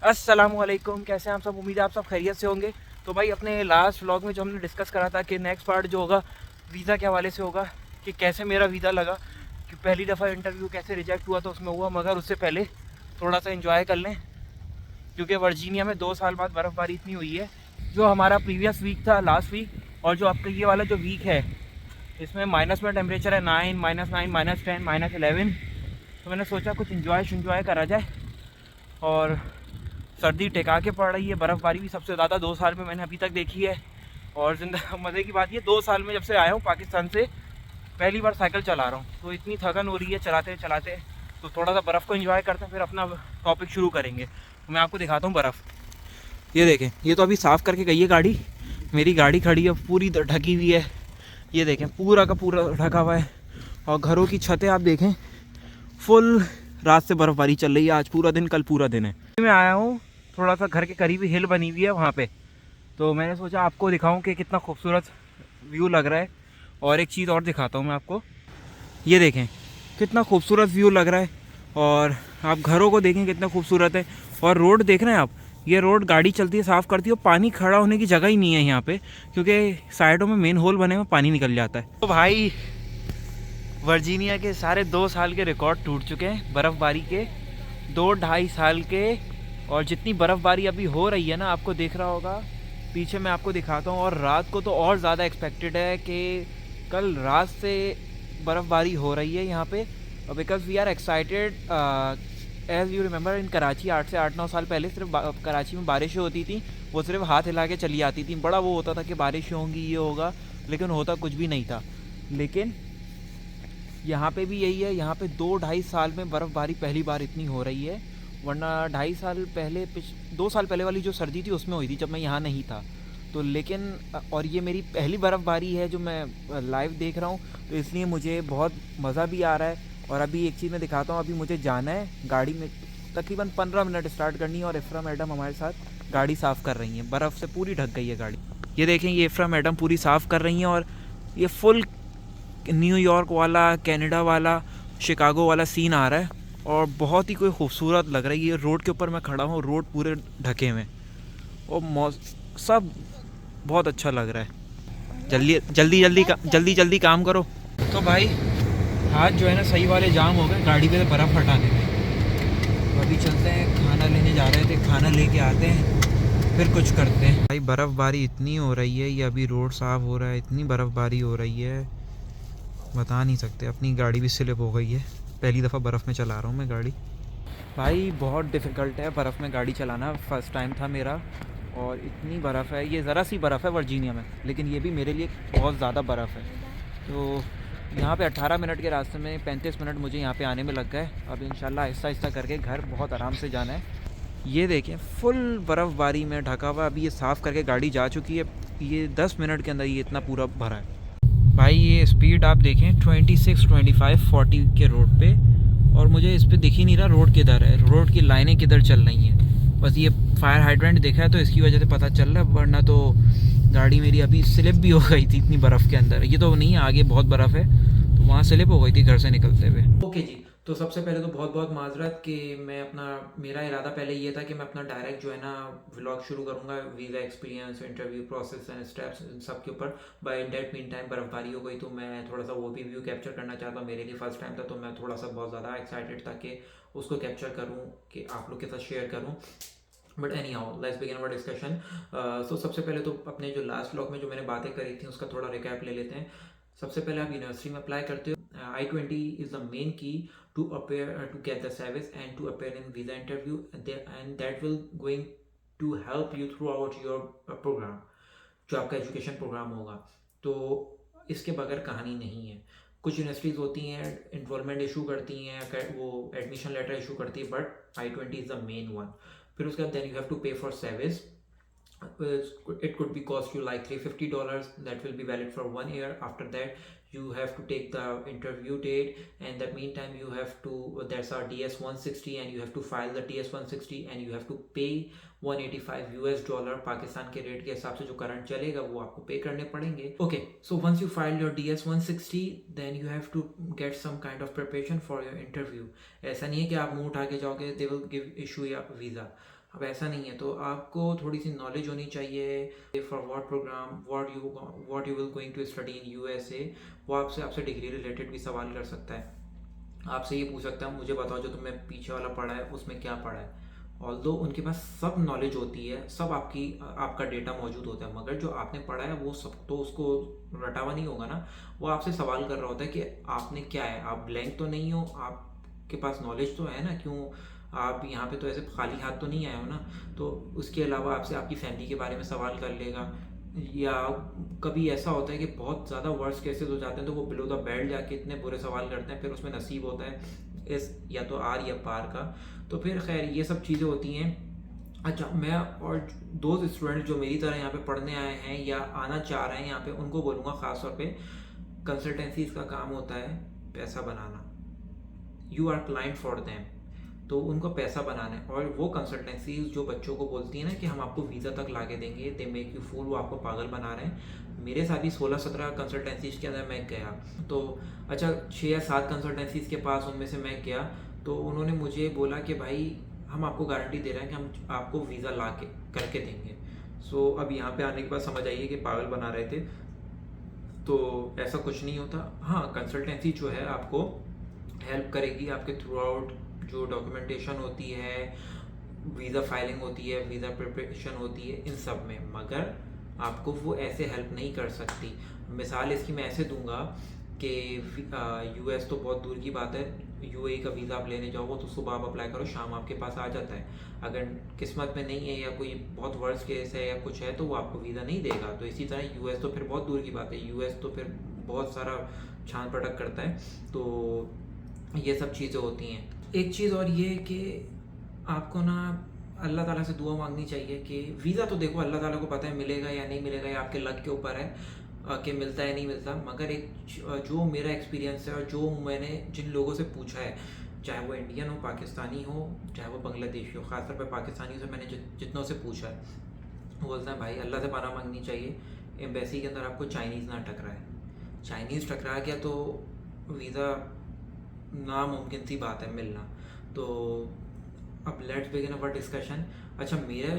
अस्सलामुअलैकुम, कैसे हैं आप सब। उम्मीद है आप सब खैरियत से होंगे। तो भाई अपने लास्ट व्लॉग में जो हमने डिस्कस करा था कि नेक्स्ट पार्ट जो होगा वीज़ा के हवाले से होगा कि कैसे मेरा वीज़ा लगा, कि पहली दफ़ा इंटरव्यू कैसे रिजेक्ट हुआ तो उसमें हुआ, मगर उससे पहले थोड़ा सा इन्जॉय कर लें क्योंकि वर्जीनिया में 2 साल बाद बर्फ़बारी इतनी हुई है। जो हमारा प्रीवियस वीक था लास्ट वीक और जो आपका ये वाला जो वीक है इसमें माइनस में टेम्परेचर है 9, -9, -10, -11। तो मैंने सोचा कुछ इन्जॉय करा जाए और सर्दी टिका के पड़ रही है। बर्फ़बारी भी सबसे ज़्यादा 2 साल में मैंने अभी तक देखी है। और जिंदा मज़े की बात ये 2 साल में जब से आया हूँ पाकिस्तान से पहली बार साइकिल चला रहा हूँ, तो इतनी थकन हो रही है चलाते चलाते। तो थोड़ा सा बर्फ़ को एंजॉय करते हैं, फिर अपना टॉपिक शुरू करेंगे। तो मैं आपको दिखाता हूँ बर्फ़। ये देखें, ये तो अभी साफ़ करके गई है गाड़ी। मेरी गाड़ी खड़ी है पूरी ढकी हुई है। ये देखें पूरा का पूरा ढका हुआ है। और घरों की छतें आप देखें फुल। रात से बर्फ़बारी चल रही है, आज पूरा दिन, कल पूरा दिन है। मैं आया हूँ थोड़ा सा घर के करीब ही हिल बनी हुई है वहाँ पे, तो मैंने सोचा आपको दिखाऊं कि कितना खूबसूरत व्यू लग रहा है। और एक चीज़ और दिखाता हूँ मैं आपको, ये देखें कितना खूबसूरत व्यू लग रहा है। और आप घरों को देखें कितना खूबसूरत है। और रोड देख रहे हैं आप, ये रोड गाड़ी चलती है साफ़ करती है और पानी खड़ा होने की जगह ही नहीं है यहाँ पे, क्योंकि साइडों में मेन होल बने हुए पानी निकल जाता है। तो भाई वर्जीनिया के सारे 2 साल के रिकॉर्ड टूट चुके हैं बर्फ़बारी के, 2-2.5 साल के। और जितनी बर्फ़बारी अभी हो रही है ना, आपको दिख रहा होगा पीछे, मैं आपको दिखाता हूँ। और रात को तो और ज़्यादा एक्सपेक्टेड है कि कल रात से बर्फ़बारी हो रही है यहाँ पे। Because we are excited. As you remember in Karachi 8 से 8-9 साल पहले सिर्फ कराची में बारिशें होती थी, वो सिर्फ हाथ हिला के चली आती थी। बड़ा वो होता था कि बारिशें होंगी, ये होगा, लेकिन होता कुछ भी नहीं था। लेकिन यहाँ पे भी यही है, यहाँ पे 2-2.5 साल में बर्फ़बारी पहली बार इतनी हो रही है। वरना 2.5 साल पहले 2 साल पहले वाली जो सर्दी थी उसमें हुई थी जब मैं यहाँ नहीं था। तो लेकिन और ये मेरी पहली बर्फ़बारी है जो मैं लाइव देख रहा हूँ, तो इसलिए मुझे बहुत मज़ा भी आ रहा है। और अभी एक चीज़ मैं दिखाता हूँ, अभी मुझे जाना है गाड़ी में, तकरीबन 15 मिनट स्टार्ट करनी है। और इफ़रा मैडम हमारे साथ गाड़ी साफ़ कर रही हैं, बर्फ़ से पूरी ढक गई है गाड़ी। ये देखें, ये इफ़रा मैडम पूरी साफ़ कर रही हैं। और ये फुल न्यूयॉर्क वाला, कनाडा वाला, शिकागो वाला सीन आ रहा है और बहुत ही कोई खूबसूरत लग रहा है। ये रोड के ऊपर मैं खड़ा हूँ, रोड पूरे ढके हुए और सब बहुत अच्छा लग रहा है। जल्दी काम करो। तो भाई हाथ जो है ना सही वाले जाम हो गए गाड़ी पे बर्फ़ हटाने में। तो अभी चलते हैं, खाना लेने जा रहे थे, खाना लेके आते हैं फिर कुछ करते हैं। भाई बर्फ़बारी इतनी हो रही है, ये अभी रोड साफ़ हो रहा है, इतनी बर्फ़बारी हो रही है बता नहीं सकते। अपनी गाड़ी भी स्लिप हो गई है, पहली दफ़ा बर्फ़ में चला रहा हूँ मैं गाड़ी। भाई बहुत डिफ़िकल्ट है बर्फ़ में गाड़ी चलाना, फ़र्स्ट टाइम था मेरा। और इतनी बर्फ़ है, ये ज़रा सी बर्फ़ है वर्जीनिया में, लेकिन ये भी मेरे लिए बहुत ज़्यादा बर्फ़ है। तो यहाँ पे 18 मिनट के रास्ते में 35 मिनट मुझे यहाँ पे आने में लग गए। अब इंशाल्लाह आहिस्ता आहिस्ता करके घर बहुत आराम से जाना है। ये देखें फुल बर्फ़बारी में ढका हुआ, अभी ये साफ़ करके गाड़ी जा चुकी है। ये 10 मिनट के अंदर ये इतना पूरा भरा है। भाई ये स्पीड आप देखें 26, 25, 40 के रोड पे, और मुझे इस पर दिख ही नहीं रहा रोड किधर है, रोड की लाइनें किधर चल रही हैं। बस ये फायर हाइड्रेंट देखा है तो इसकी वजह से पता चल रहा है, वरना तो गाड़ी मेरी अभी स्लिप भी हो गई थी इतनी बर्फ़ के अंदर। ये तो नहीं है, आगे बहुत बर्फ़ है, तो वहाँ स्लिप हो गई थी घर से निकलते हुए। ओके जी, तो सबसे पहले तो बहुत बहुत माजरत कि मैं अपना, मेरा इरादा पहले ये था कि मैं अपना डायरेक्ट जो है ना व्लॉग शुरू करूँगा visa experience, interview process and steps, इन सब के ऊपर। बाय डेट मीन टाइम बर्फ़बारी हो गई तो मैं थोड़ा सा वो भी व्यू कैप्चर करना चाहता हूँ। मेरे लिए फ़र्स्ट टाइम था तो मैं थोड़ा सा बहुत ज़्यादा एक्साइटेड था कि उसको कैप्चर करूँ, कि आप लोग के साथ शेयर करूँ। But anyhow let's begin our discussion. So सबसे पहले तो अपने जो लास्ट व्लॉग में जो मैंने बातें करी थी उसका थोड़ा रिकैप ले लेते हैं। सबसे पहले आप यूनिवर्सिटी में अप्लाई करते हो। I-20 is the main key to appear to get the service and to appear in visa interview, and that will going to help you throughout your program, जो आपका एजुकेशन प्रोग्राम होगा। तो इसके बगैर कहानी नहीं है। कुछ यूनिवर्सिटीज़ होती हैं इन्वॉल्वमेंट इशू करती हैं, वो एडमिशन लेटर इशू करती है, but I-20 is the main one. फिर उसके बाद देन यू हैव टू पे for service. It could be cost you like $350. That will be valid for 1 year. After that you have to take the interview date, and that meantime you have to, there's our DS-160 and you have to file the DS-160 and you have to pay $185 Pakistan के rate के हिसाब से जो current चलेगा वो आपको पे करने पड़ेंगे। Okay, so once you file your DS-160 then you have to get some kind of preparation for your interview. ऐसा नहीं है कि आप मुंह उठा के जाओगे, they will give issue या वीज़ा। अब ऐसा नहीं है, तो आपको थोड़ी सी नॉलेज होनी चाहिए for what program, what you will going to study in USA. वो आपसे आपसे डिग्री रिलेटेड भी सवाल कर सकता है, आपसे ये पूछ सकता है मुझे बताओ जो तुमने पीछे वाला पढ़ा है उसमें क्या पढ़ा है। ऑल्दो उनके पास सब नॉलेज होती है, सब आपका डेटा मौजूद होता है, मगर जो आपने पढ़ा है वो सब तो उसको रटा हुआ नहीं होगा ना। वो आपसे सवाल कर रहा होता है कि आपने क्या है, आप ब्लैंक तो नहीं हो, आपके पास नॉलेज तो है ना, क्यों आप यहाँ पे तो ऐसे खाली हाथ तो नहीं आए हो ना। तो उसके अलावा आपसे आपकी फैमिली के बारे में सवाल कर लेगा, या कभी ऐसा होता है कि बहुत ज़्यादा वर्स्ट केसेस हो जाते हैं तो वो बिलो द बेल्ट जाके इतने बुरे सवाल करते हैं, फिर उसमें नसीब होता है इस या तो आर या पार का। तो फिर खैर ये सब चीज़ें होती हैं। अच्छा, मैं और दो स्टूडेंट जो मेरी तरह यहाँ पे पढ़ने आए हैं या आना चाह रहे हैं यहाँ पे, उनको बोलूँगा ख़ास तौर पे, कंसल्टेंसीज का काम होता है पैसा बनाना। You are client for them, तो उनको पैसा बनाना है। और वो कंसल्टेंसीज जो बच्चों को बोलती है ना कि हम आपको वीज़ा तक ला के देंगे, दे मेक यू फूल, वो आपको पागल बना रहे हैं। मेरे साथ भी 16-17 कंसल्टेंसीज के अंदर मैं गया, तो अच्छा 6 या 7 कंसल्टेंसीज के पास उनमें से मैं गया, तो उन्होंने मुझे बोला कि भाई हम आपको गारंटी दे रहे हैं कि हम आपको वीज़ा ला के करके देंगे। सो अब यहाँ पे आने के बाद समझ आइए कि पागल बना रहे थे। तो ऐसा कुछ नहीं होता। हाँ, कंसल्टेंसी जो है आपको हेल्प करेगी आपके थ्रू आउट, जो डॉक्यूमेंटेशन होती है, वीज़ा फाइलिंग होती है, वीज़ा प्रिपरेशन होती है, इन सब में, मगर आपको वो ऐसे हेल्प नहीं कर सकती। मिसाल इसकी मैं ऐसे दूंगा कि यूएस तो बहुत दूर की बात है, यूएई का वीज़ा आप लेने जाओ तो सुबह आप अप्लाई करो, शाम आपके पास आ जाता है। अगर किस्मत में नहीं है या कोई बहुत वर्स्ट केस है या कुछ है तो वो आपको वीज़ा नहीं देगा। तो इसी तरह यूएस तो फिर बहुत दूर की बात है, यूएस तो फिर बहुत सारा छान पटक करता है। तो ये सब चीज़ें होती हैं। एक चीज़ और ये कि आपको ना अल्लाह ताला से दुआ मांगनी चाहिए कि वीज़ा तो देखो अल्लाह ताला को पता है मिलेगा या नहीं मिलेगा, या आपके लक के ऊपर है कि मिलता है नहीं मिलता। मगर एक जो मेरा एक्सपीरियंस है और जो मैंने जिन लोगों से पूछा है, चाहे वो इंडियन हो, पाकिस्तानी हो, चाहे वो बांग्लादेशी हो, ख़ासतौर पर पाकिस्तानी से मैंने जितनों से पूछा है, वो बोलते हैं भाई अल्लाह से पनाह मांगनी चाहिए एम्बेसी के अंदर आपको चाइनीज़ ना टकराए। चाइनीज़ टकरा गया तो वीज़ा नामुमकिन सी बात है मिलना। तो अब लेट्स बिगिन अवर डिस्कशन। अच्छा, मेरा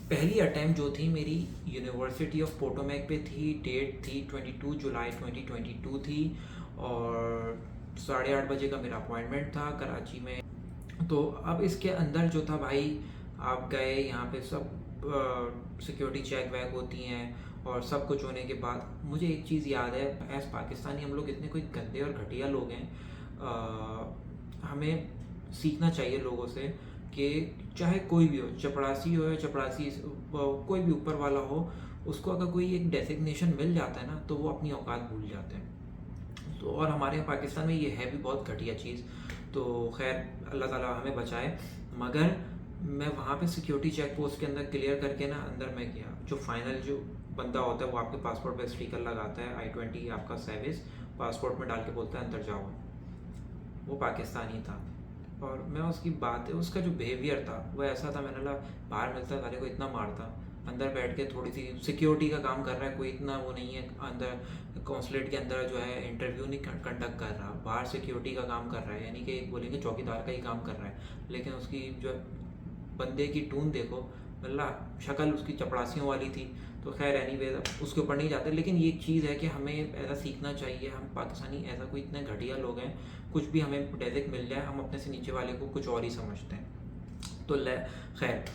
पहली अटैम्प्ट जो थी मेरी यूनिवर्सिटी ऑफ पोटोमैक पे थी, डेट थी 22 जुलाई 2022 थी, और 8:30 बजे का मेरा अपॉइंटमेंट था कराची में। तो अब इसके अंदर जो था भाई, आप गए यहाँ पे, सब सिक्योरिटी चेक वैक होती हैं और सब कुछ होने के बाद मुझे एक चीज़ याद है, एज़ पाकिस्तानी हम लोग इतने कोई गंदे और घटिया लोग हैं। हमें सीखना चाहिए लोगों से कि चाहे कोई भी हो, चपरासी हो या चपरासी कोई भी ऊपर वाला हो, उसको अगर कोई एक डेसिग्नेशन मिल जाता है ना तो वो अपनी औकात भूल जाते हैं। तो और हमारे यहाँ पाकिस्तान में ये है भी बहुत घटिया चीज़। तो खैर अल्लाह ताला हमें बचाए। मगर मैं वहाँ पे सिक्योरिटी चेक पोस्ट के अंदर क्लियर करके ना अंदर मैं गया। जो फाइनल जो बंदा होता है वो आपके पासपोर्ट पे स्टिकर लगाता है, I-20 आपका सर्विस पासपोर्ट में डाल के बोलता है अंदर जाओ। वो पाकिस्तानी था और मैं उसकी बात, उसका जो बिहेवियर था वो ऐसा था, मैंने बोला बाहर मिलता सारे को इतना मारता, अंदर बैठ के थोड़ी सी सिक्योरिटी का काम कर रहा है, कोई इतना वो नहीं है, अंदर कॉन्सुलेट के अंदर जो है इंटरव्यू नहीं कंडक्ट कर रहा, बाहर सिक्योरिटी का काम कर रहा है, यानी कि बोलेंगे चौकीदार का ही काम कर रहा है। लेकिन उसकी जो बंदे की टून देखो, मतलब शक्ल उसकी चपड़ासियों वाली थी। तो खैर एनीवे उसके ऊपर नहीं जाते, लेकिन ये चीज़ है कि हमें ऐसा सीखना चाहिए। हम पाकिस्तानी ऐसा कोई इतने घटिया लोग हैं, कुछ भी हमें डेजिक मिल जाए हम अपने से नीचे वाले को कुछ और ही समझते हैं। तो खैर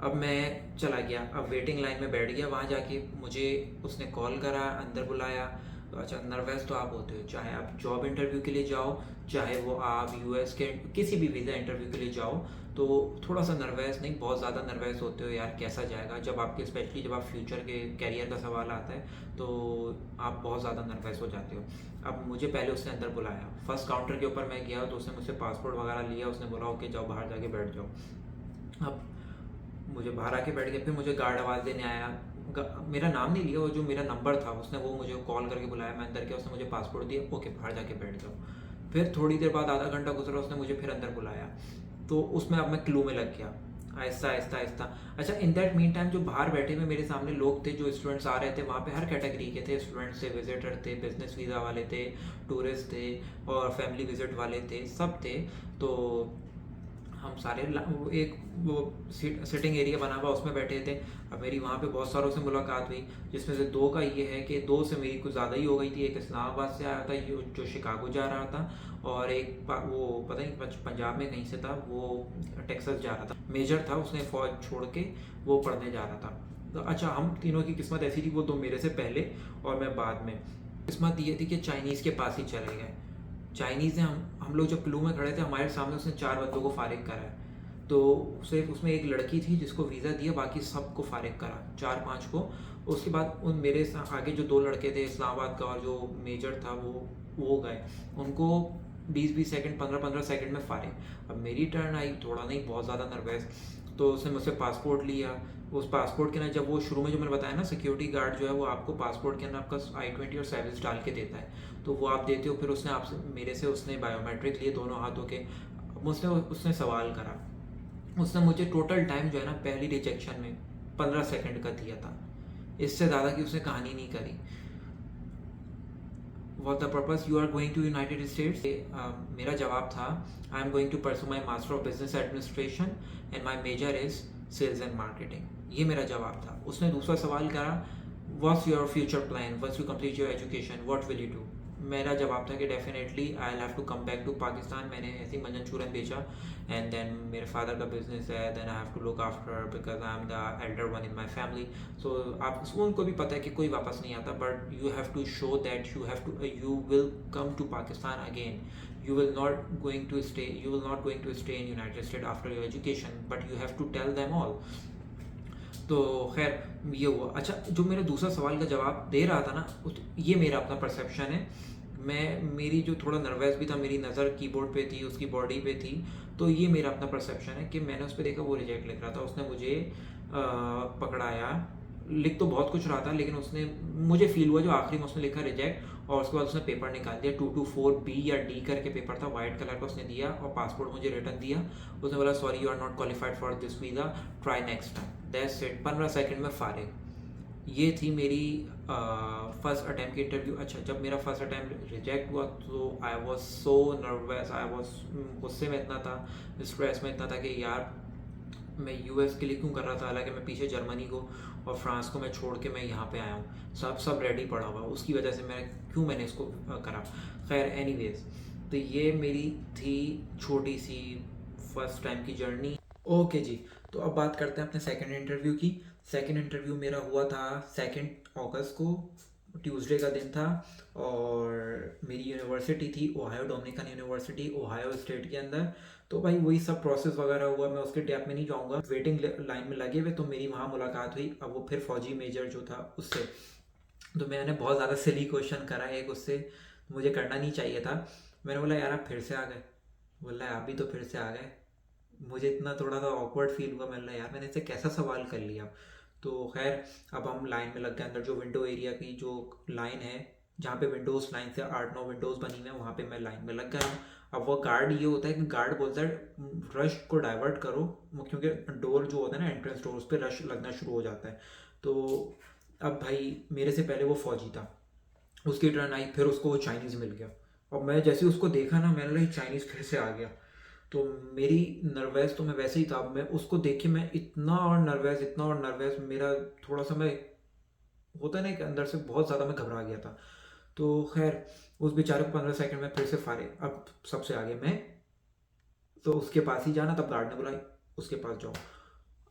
अब मैं चला गया, अब वेटिंग लाइन में बैठ गया। वहाँ जाके मुझे उसने कॉल करा, अंदर बुलाया। तो अच्छा, नर्वस तो आप होते हो, चाहे आप जॉब इंटरव्यू के लिए जाओ, चाहे वो आप यूएस के किसी भी वीज़ा इंटरव्यू के लिए जाओ, तो थोड़ा सा नर्वस नहीं, बहुत ज़्यादा नर्वस होते हो यार, कैसा जाएगा। जब आपके स्पेशली जब आप फ्यूचर के कैरियर का सवाल आता है तो आप बहुत ज़्यादा नर्वस हो जाते हो। अब मुझे पहले उसने अंदर बुलाया, फर्स्ट काउंटर के ऊपर मैं गया तो उसने मुझसे पासपोर्ट वगैरह लिया, उसने बोला ओके जाओ बाहर जाके बैठ जाओ। अब मुझे बाहर आके बैठ गया, फिर मुझे गार्ड आवाज़ देने आया, मेरा नाम नहीं लिया, वो जो मेरा नंबर था उसने वो मुझे कॉल करके बुलाया, मैं अंदर गया, उसने मुझे पासपोर्ट दिया, ओके बाहर जाके बैठ जाओ। फिर थोड़ी देर बाद आधा घंटा गुजरा, उसने मुझे फिर अंदर बुलाया, तो उसमें अब मैं क्लू में लग गया, आहिस्ता आहिस्ता आहिस्ता। अच्छा, इन दैट मीन टाइम जो बाहर बैठे हुए मेरे सामने लोग थे, जो स्टूडेंट्स आ रहे थे, वहाँ पे हर कैटेगरी के थे, स्टूडेंट्स थे, विजिटर थे, बिजनेस वीज़ा वाले थे, टूरिस्ट थे और फैमिली विजिट वाले थे, सब थे। तो हम सारे वो एक वो सिटिंग एरिया बना हुआ उसमें बैठे थे। अब मेरी वहाँ पे बहुत सारों से मुलाकात हुई, जिसमें से दो का ये है कि दो से मेरी कुछ ज़्यादा ही हो गई थी। एक इस्लामाबाद से आया था जो शिकागो जा रहा था, और एक वो पता नहीं पंजाब में कहीं से था, वो टेक्सास जा रहा था। मेजर था, उसने फौज छोड़ के वो पढ़ने जा रहा था। तो अच्छा, हम तीनों की किस्मत ऐसी थी, वो दो मेरे से पहले और मैं बाद में। किस्मत ये थी कि चाइनीज़ के पास ही चले गए। चाइनीज़ ने हम लोग जब क्लू में खड़े थे, हमारे सामने उसने 4 बंदों को फारिग करा है। तो सिर्फ उसमें एक लड़की थी जिसको वीज़ा दिया, बाकी सबको फारिग करा, 4-5 को। उसके बाद उन मेरे आगे जो 2 लड़के थे इस्लामाबाद का और जो मेजर था वो गए, उनको 20-20 सेकंड 15-15 सेकंड में फारिग। अब मेरी टर्न आई, थोड़ा नहीं बहुत ज़्यादा नर्वस। तो उसने मुझसे पासपोर्ट लिया। उस पासपोर्ट के अंदर जब वो शुरू में जो मैंने बताया ना, सिक्योरिटी गार्ड जो है वो आपको पासपोर्ट के अंदर आपका I-20 और सर्विस डाल के देता है, तो वो आप देते हो। फिर उसने आपसे मेरे से उसने बायोमेट्रिक लिए दोनों हाथों के। मुझसे उसने सवाल करा। उसने मुझे टोटल टाइम जो है ना पहली रिजेक्शन में 15 सेकंड का दिया था, इससे ज़्यादा की उसने कहानी नहीं करी। What the purpose you are going to United States? मेरा जवाब था I am going to pursue my Master of Business Administration and my major is Sales and Marketing। ये मेरा जवाब था। उसने दूसरा सवाल करा What's your future plan? Once you complete your education, what will you do? मेरा जवाब था कि definitely I have to come back to Pakistan. मैंने ऐसे ही मंजन चूरन बेचा, एंड देन मेरे फादर का बिजनेस है, then I have to look after because I am the elder one in my family. So आप उनको भी पता है कि कोई वापस नहीं आता, but you have to show that you will come to Pakistan again. you will not going to stay in United States after your education, but you have to tell them all। तो खैर ये हुआ। अच्छा, जो मेरा दूसरा सवाल का जवाब दे रहा था ना, ये मेरा अपना परसेप्शन है। मेरी जो थोड़ा नर्वस भी था, मेरी नज़र कीबोर्ड पे थी, उसकी बॉडी पे थी, तो ये मेरा अपना परसेप्शन है कि मैंने उस पर देखा वो रिजेक्ट लिख रहा था। उसने मुझे पकड़ाया, लिख तो बहुत कुछ रहा था, लेकिन उसने मुझे फील हुआ जो आखिरी में उसने लिखा रिजेक्ट, और उसके बाद उसने पेपर निकाल दिया। 224B या D करके पेपर था, वाइट कलर का, उसने दिया और पासपोर्ट मुझे रिटर्न दिया। उसने बोला sorry you are not qualified for this visa, try next time. That's it, 15 second में फारिग। ये थी मेरी फर्स्ट अटैम्प्ट की इंटरव्यू। अच्छा, जब मेरा फर्स्ट अटैम्प्ट रिजेक्ट हुआ तो I was so nervous, I was गुस्से में इतना था, स्ट्रेस में इतना था कि यार मैं US के लिए क्यों कर रहा था, हालांकि मैं पीछे जर्मनी को और फ्रांस को मैं छोड़ के मैं यहाँ पे आया हूँ। सब रेडी पड़ा हुआ, उसकी वजह से मैंने इसको करा। खैर एनीवेज, तो ये मेरी थी छोटी सी फर्स्ट टाइम की जर्नी। ओके जी, तो अब बात करते हैं अपने सेकंड इंटरव्यू की। सेकंड इंटरव्यू मेरा हुआ था 2 अगस्त को, ट्यूसडे का दिन था, और मेरी यूनिवर्सिटी थी Ohio Dominican university, Ohio state के अंदर। तो भाई वही सब प्रोसेस वगैरह हुआ, मैं उसके डेप्थ में नहीं जाऊँगा। वेटिंग लाइन में लगे हुए, तो मेरी वहाँ मुलाकात हुई। अब वो फिर फौजी मेजर जो था उससे, तो मैंने बहुत ज़्यादा सिली क्वेश्चन करा एक उससे, मुझे करना नहीं चाहिए था। मैंने बोला यार आप फिर से आ गए। बोला आप भी तो फिर से आ गए। मुझे इतना थोड़ा सा ऑकवर्ड फील हुआ। मैंने यार मैंने इससे कैसा सवाल कर लिया। तो खैर अब हम लाइन में लग गए। अंदर जो विंडो एरिया की जो लाइन है, जहाँ पे विंडोज़ लाइन से 8-9 विंडोज़ बनी हुई हैं, वहाँ पे मैं लाइन में लग गया हूँ। अब वो गार्ड ये होता है कि गार्ड बोलता है रश को डाइवर्ट करो, क्योंकि डोर जो होता है ना एंट्रेंस डोर, उस पर रश लगना शुरू हो जाता है। तो अब भाई मेरे से पहले वो फौजी था, उसकी टर्न आई, फिर उसको वो चाइनीज़ मिल गया। और मैं जैसे उसको देखा ना, मैंने लगा चाइनीज़ फिर से आ गया। तो मेरी नर्वस तो मैं वैसे ही था, मैं उसको देख के मैं इतना और नर्वस, मेरा थोड़ा सा मैं होता है ना कि अंदर से बहुत ज़्यादा मैं घबरा गया था। तो खैर उस बेचारे को 15 सेकंड में फिर से फारे। अब सबसे आगे मैं, तो उसके पास ही जाना। तब गार्ड ने बोला उसके पास जाओ।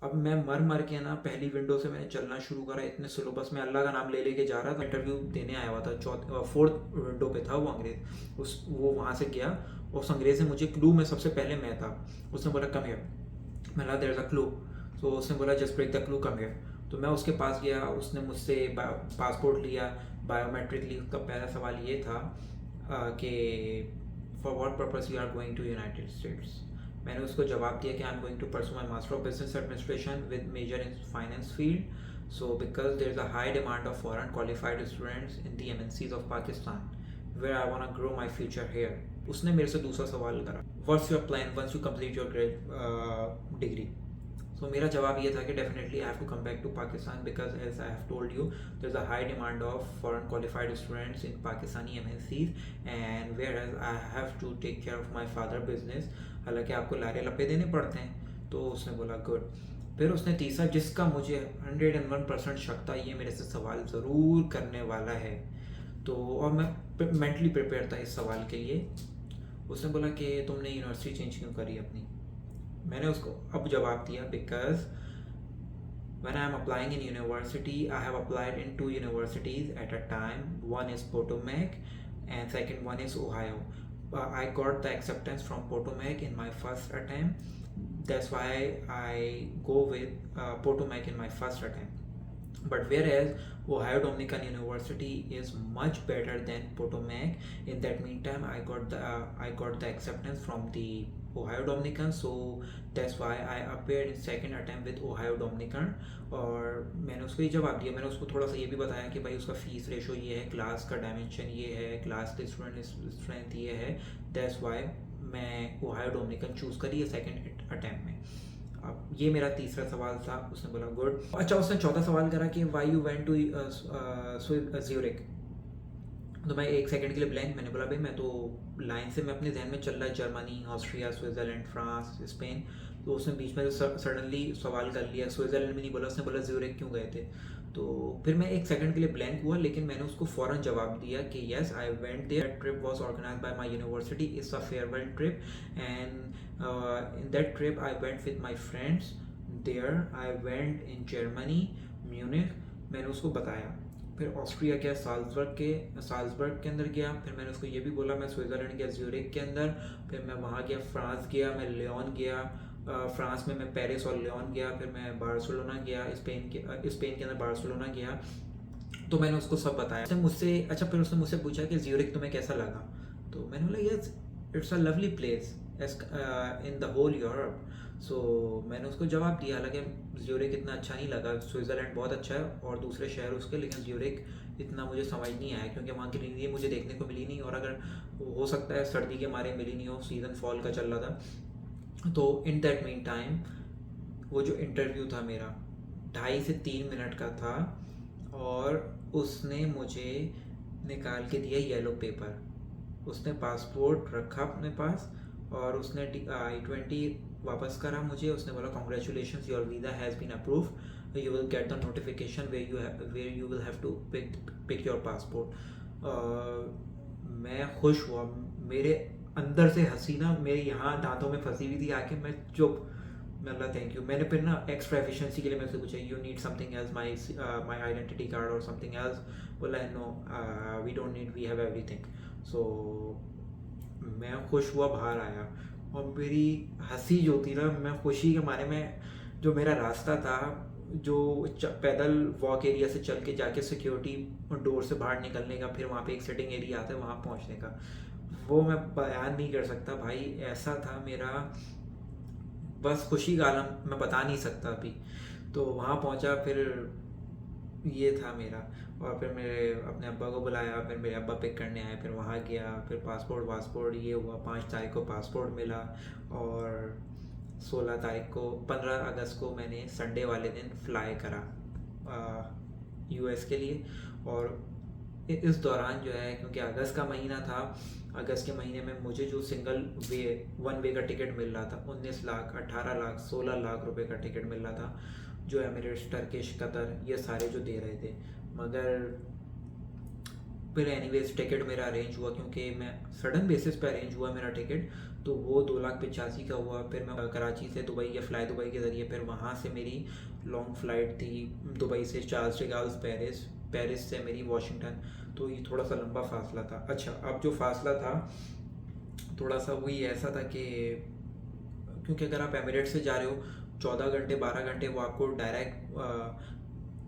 अब मैं मर के ना पहली विंडो से मैंने चलना शुरू करा, इतने स्लो, बस मैं अल्लाह का नाम ले लेके जा रहा था। इंटरव्यू देने आया हुआ था, 4th विंडो पे था वो अंग्रेज़। वो वहाँ से गया, और उस अंग्रेज़ ने मुझे क्लू में सबसे पहले मैं था। उसने बोला कम हियर। मैंने देयर इज़ अ क्लू। तो उसने बोला just break the clue, come here. तो मैं उसके पास गया, उसने मुझसे पासपोर्ट लिया, बायोमेट्रिक ली। उसका पहला सवाल ये था कि for what purpose you are going to United States. मैंने उसको जवाब दिया कि I am going to pursue my master of business administration with major in finance field. So because there is a high demand of foreign qualified students in the MNCs of Pakistan, where I want to grow my future here. उसने मेरे से दूसरा सवाल करा, what's your plan once you complete your degree. So मेरा जवाब ये था कि definitely I have to come back to Pakistan because as I have told you there is a high demand of foreign qualified students in Pakistani MNCs and where as I have to take care of my father business, हालांकि आपको लारे लपे देने पड़ते हैं। तो उसने बोला good. फिर उसने तीसरा, जिसका मुझे 101% शक था ये मेरे से सवाल ज़रूर करने वाला है, तो और मैं मेंटली प्रिपेयर था इस सवाल के लिए, उसने बोला कि तुमने यूनिवर्सिटी चेंज क्यों करी अपनी। मैंने उसको अब जवाब दिया because when I am applying in university, I have applied in 2 universities at a time. One is Potomac and second one is Ohio. I got the acceptance from Potomac in my first attempt. That's why I go with Potomac in my first attempt. But whereas Ohio Dominican University is much better than Potomac, in that meantime I got the acceptance from the Ohio Dominican, so that's why I appeared in second attempt with Ohio Dominican. और मैंने उसको ये जवाब दिया, मैंने उसको थोड़ा सा ये भी बताया कि भाई उसका फीस रेशो ये है, क्लास का डायमेंशन ये है, क्लास का स्टूडेंट स्ट्रेंथ ये है, दैट्स वाई मैं ओहायो डोमिनिकन चूज़ करी है सेकेंड अटैम्प्ट में। अब ये मेरा तीसरा सवाल था। उसने बोला गुड। अच्छा, उसने चौथा सवाल करा कि why you went to Zurich. तो मैं एक सेकंड के लिए ब्लैंक, मैंने बोला भाई मैं तो लाइन से मैं अपने जहन में चल रहा है Germany, Austria, Switzerland, France, Spain. तो उसने बीच में सडनली सवाल कर लिया, स्विट्ज़रलैंड में नहीं बोला, उसने बोला ज्यूरिक क्यों गए थे। तो फिर मैं एक सेकंड के लिए ब्लैंक हुआ, लेकिन मैंने उसको फ़ौरन जवाब दिया कि yes I went there, trip was organised by my university, it's a farewell trip and in that trip I went with my friends there, I went in Germany, Munich. मैंने उसको बताया। फिर ऑस्ट्रिया गया, साल्जबर्ग के अंदर गया। फिर मैंने उसको ये भी बोला मैं स्विट्ज़रलैंड गया ज्यूरिक के अंदर। फिर मैं वहाँ गया, फ्रांस गया, मैं लियोन गया, फ्रांस में मैं पेरिस और लियोन गया। फिर मैं बार्सिलोना गया, स्पेन के अंदर बार्सिलोना गया। तो मैंने उसको सब बताया। उसने मुझसे अच्छा, फिर उसने मुझसे पूछा कि ज्यूरिक तुम्हें कैसा लगा। तो मैंने बोला yes it's a lovely place in the whole Europe. So मैंने उसको जवाब दिया, हालांकि ज्यूरिक इतना अच्छा नहीं लगा, स्विट्ज़रलैंड बहुत अच्छा है और दूसरे शहर उसके, लेकिन ज्यूरिक इतना मुझे समझ नहीं आया क्योंकि वहाँ की ग्रीनरी मुझे देखने को मिली नहीं, और अगर हो सकता है सर्दी के मारे मिली नहीं हो, सीज़न फॉल का चल रहा था। तो इन दैट मीन टाइम वो जो इंटरव्यू था मेरा 2.5 से 3 मिनट का था, और उसने मुझे निकाल के दिया येलो पेपर। उसने पासपोर्ट रखा अपने पास और उसने I-20 वापस करा मुझे। उसने बोला congratulations, your visa has been approve, you will get the notification where you will have to pick your passport. मैं खुश हुआ, मेरे अंदर से हंसी ना मेरे यहाँ दांतों में फंसी हुई थी आके, मैं चुप, मैं अल्लाह थैंक यू। मैंने फिर ना एक्स्ट्रा एफिशिएंसी के लिए मैं से पूछा you need something else, my identity card और समथिंग एल्स। बोला no we don't need, we have everything. So मैं खुश हुआ, बाहर आया, और मेरी हंसी जो थी ना, मैं खुशी के मारे में जो मेरा रास्ता था, जो पैदल वॉक एरिया से चल के जाके सिक्योरिटी डोर से बाहर निकलने का, फिर वहाँ पे एक सिटिंग एरिया आता है वहाँ पहुँचने का, वो मैं बयान नहीं कर सकता भाई। ऐसा था मेरा, बस खुशी का आलम मैं बता नहीं सकता अभी। तो वहाँ पहुँचा, फिर ये था मेरा, और फिर मेरे अपने अब्बा को बुलाया, फिर मेरे अब्बा पिक करने आए, फिर वहाँ गया, फिर पासपोर्ट ये हुआ। 5 तारीख को पासपोर्ट मिला, और 16 तारीख को 15 अगस्त को मैंने संडे वाले दिन फ्लाई करा यूएस के लिए। और इस दौरान जो है, क्योंकि अगस्त का महीना था, अगस्त के महीने में मुझे जो वन वे का टिकट मिल रहा था 19 लाख, 18 लाख, 16 लाख रुपए का टिकट मिल रहा था, जो एमिरेट्स, टर्किश, कतर, ये सारे जो दे रहे थे। मगर फिर एनीवेज टिकट मेरा अरेंज हुआ, क्योंकि मैं सडन बेसिस पे अरेंज हुआ मेरा टिकट, तो वो 2,85,000 का हुआ। फिर मैं कराची से दुबई या फ्लाई दुबई के ज़रिए, फिर वहाँ से मेरी लॉन्ग फ्लाइट थी दुबई से Charles de Gaulle Paris, Paris से मेरी वाशिंगटन, तो ये थोड़ा सा लंबा फासला था। अच्छा, अब जो फासला था थोड़ा सा वही ऐसा था कि क्योंकि अगर आप एमिरेट्स से जा रहे हो 14 घंटे 12 घंटे वो आपको डायरेक्ट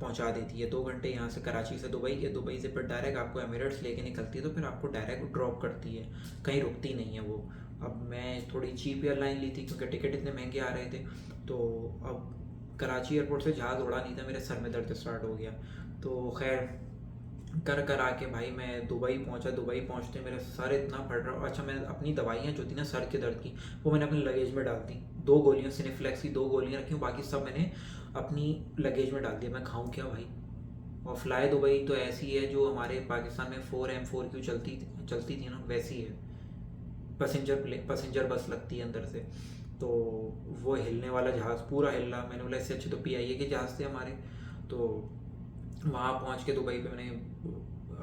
पहुंचा देती है। 2 घंटे यहाँ से कराची से दुबई के, दुबई से फिर डायरेक्ट आपको एमिरेट्स लेके निकलती है, तो फिर आपको डायरेक्ट ड्रॉप करती है, कहीं रुकती नहीं है वो। अब मैं थोड़ी चीप एयरलाइन ली थी क्योंकि टिकट इतने महंगे आ रहे थे, तो अब कराची एयरपोर्ट से जहाज़ उड़ा नहीं था, मेरे सर में दर्द स्टार्ट हो गया। तो खैर कर कर आके भाई मैं दुबई पहुंचा। दुबई पहुंचते मेरा सर इतना फट रहा। अच्छा, मैंने अपनी दवाइयाँ जो थी ना सर के दर्द की, वो मैंने अपने लगेज में डाल दी। 2 गोलियाँ सिनेफ्लेक्स की 2 गोलियाँ रखी हूँ, बाकी सब मैंने अपनी लगेज में डाल दिया। मैं खाऊँ क्या भाई? और फ्लाई दुबई तो ऐसी है जो हमारे पाकिस्तान में 4M4Q चलती थी ना, वैसी है। पैसेंजर बस लगती है अंदर से, तो वो हिलने वाला जहाज़ पूरा हिल रहा। मैंने बोला इससे अच्छे तो PIA के जहाज़ थे हमारे। तो वहाँ पहुँच के दुबई पे मैंने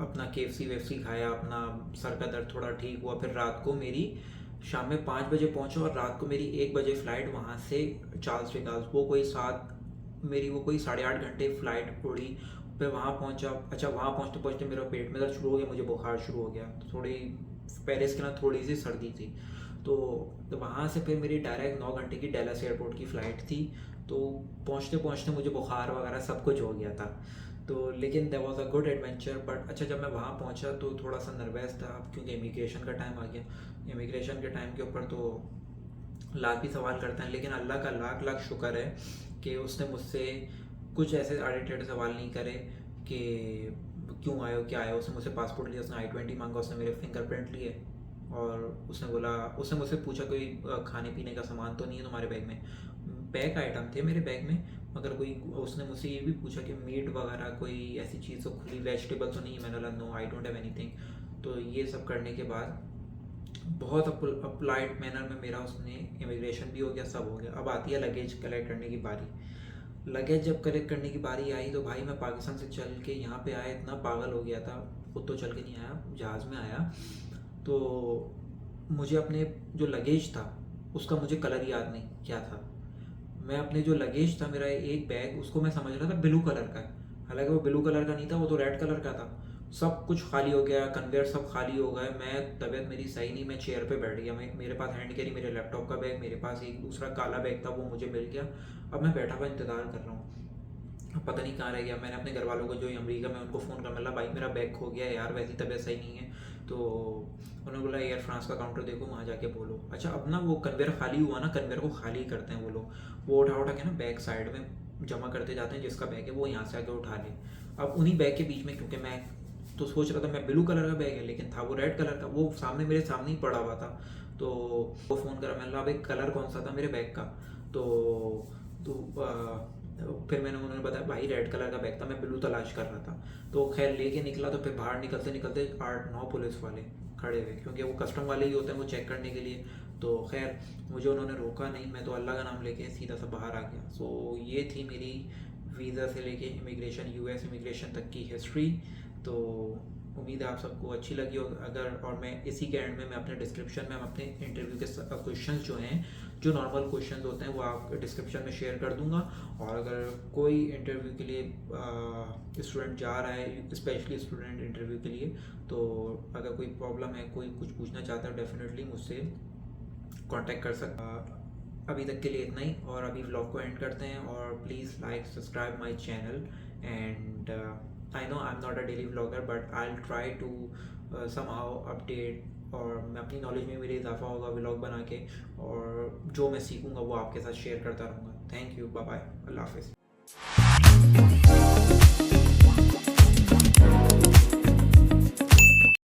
अपना KFC खाया, अपना सर का दर्द थोड़ा ठीक हुआ। फिर रात को मेरी शाम में 5 बजे पहुँचा और रात को मेरी 1 बजे फ़्लाइट वहाँ से चार्ल्स डिगाल्स। वो कोई 8.5 घंटे फ़्लाइट उड़ी। फिर वहाँ पहुँचा। अच्छा, वहाँ पहुँचते पहुँचते मेरा पेट में दर्द शुरू हो गया, मुझे बुखार शुरू हो गया। थोड़ी पेरिस के ना थोड़ी सी सर्दी थी। तो वहाँ से फिर मेरी डायरेक्ट 9 घंटे की डैलस एयरपोर्ट की फ़्लाइट थी। तो पहुँचते पहुँचते मुझे बुखार वगैरह सब कुछ हो गया था। तो लेकिन that was a good adventure. But अच्छा, जब मैं वहाँ पहुँचा तो थोड़ा सा नर्वस था, क्योंकि इमिग्रेशन का टाइम आ गया। इमिग्रेशन के टाइम के ऊपर तो लाख भी सवाल करते हैं, लेकिन अल्लाह का लाख लाख शुक्र है कि उसने मुझसे कुछ ऐसे आड़े टेढ़े सवाल नहीं करे कि क्यों आए हो, क्या आए हो। उसने मुझसे पासपोर्ट लिया, उसने I-20 मांगा, उसने मेरे फिंगरप्रिंट लिए और उसने मुझसे पूछा कोई खाने पीने का सामान तो नहीं है तुम्हारे बैग में। पैक आइटम थे मेरे बैग में, मगर कोई उसने मुझसे ये भी पूछा कि मीट वगैरह कोई ऐसी चीज़ तो खुली वेजिटेबल तो नहीं है। मैंने बोला no, I don't have anything. तो ये सब करने के बाद बहुत अप्लाइड मैनर में मेरा उसने इमिग्रेशन भी हो गया, सब हो गया। अब आती है लगेज कलेक्ट करने की बारी। लगेज जब कलेक्ट करने की बारी आई तो भाई मैं पाकिस्तान से चल के यहाँ पे आया, इतना पागल हो गया था। खुद तो चल के नहीं आया, जहाज़ में आया। तो मुझे अपने जो लगेज था उसका मुझे कलर याद नहीं क्या था। मैं अपने जो लगेज था, मेरा एक बैग, उसको मैं समझ रहा था ब्लू कलर का है, हालांकि वो ब्लू कलर का नहीं था, वो तो रेड कलर का था। सब कुछ खाली हो गया, कन्वेयर सब खाली हो गए। मैं तबीयत मेरी सही नहीं, मैं चेयर पे बैठ गया। मेरे पास हैंड कैरी, मेरे लैपटॉप का बैग, मेरे पास एक दूसरा काला बैग था, वो मुझे मिल गया। अब मैं बैठा हुआ इंतज़ार कर रहा हूँ, अब पता नहीं कहाँ रह गया। मैंने अपने घर वालों को जो अमेरिका में, उनको फ़ोन कर मिला, भाई मेरा बैग खो गया यार, वैसी तबीयत सही नहीं है। तो उन्होंने बोला एयर फ्रांस का काउंटर देखो, वहाँ जाके बोलो। अच्छा, अब ना वो कन्वेयर खाली हुआ ना, कन्वेयर को खाली करते हैं वो लोग, वो उठा उठा के ना बैग साइड में जमा करते जाते हैं, जिसका बैग है वो यहाँ से आके उठा ले। अब उन्हीं बैग के बीच में, क्योंकि मैं तो सोच रहा था मैं ब्लू कलर का बैग है, लेकिन था वो रेड कलर का, वो सामने मेरे सामने ही पड़ा हुआ था। तो वो फ़ोन करा, मैंने बोला भाई कलर कौन सा था मेरे बैग का? तो फिर मैंने उन्होंने बताया भाई रेड कलर का बैग था, मैं ब्लू तलाश कर रहा था। तो खैर लेके निकला, तो फिर बाहर निकलते निकलते 8-9 पुलिस वाले खड़े हुए, क्योंकि वो कस्टम वाले ही होते हैं, वो चेक करने के लिए। तो खैर मुझे उन्होंने रोका नहीं, मैं तो अल्लाह का नाम लेके सीधा सा बाहर आ गया। सो ये थी मेरी वीज़ा से लेके इमिग्रेशन, US इमिग्रेशन तक की हिस्ट्री। तो उम्मीद है आप सबको अच्छी लगी होगी। अगर और मैं इसी के एंड में मैं अपने डिस्क्रिप्शन में अपने इंटरव्यू के क्वेश्चंस जो हैं, जो नॉर्मल क्वेश्चंस होते हैं, वो आप डिस्क्रिप्शन में शेयर कर दूंगा। और अगर कोई इंटरव्यू के लिए स्टूडेंट जा रहा है, स्पेशली स्टूडेंट इंटरव्यू के लिए, तो अगर कोई प्रॉब्लम है, कोई कुछ पूछना चाहता है, डेफिनेटली मुझसे कांटेक्ट कर सकता। अभी तक के लिए इतना ही, और अभी व्लॉग को एंड करते हैं। और please like subscribe my channel. And I know I am not a daily vlogger, but I will try to somehow update, और मैं अपनी नॉलेज में मेरे इजाफा होगा व्लॉग बना के, और जो मैं सीखूंगा वो आपके साथ शेयर करता रहूँगा। थैंक यू, बाय बाय, अल्लाह हाफिज़।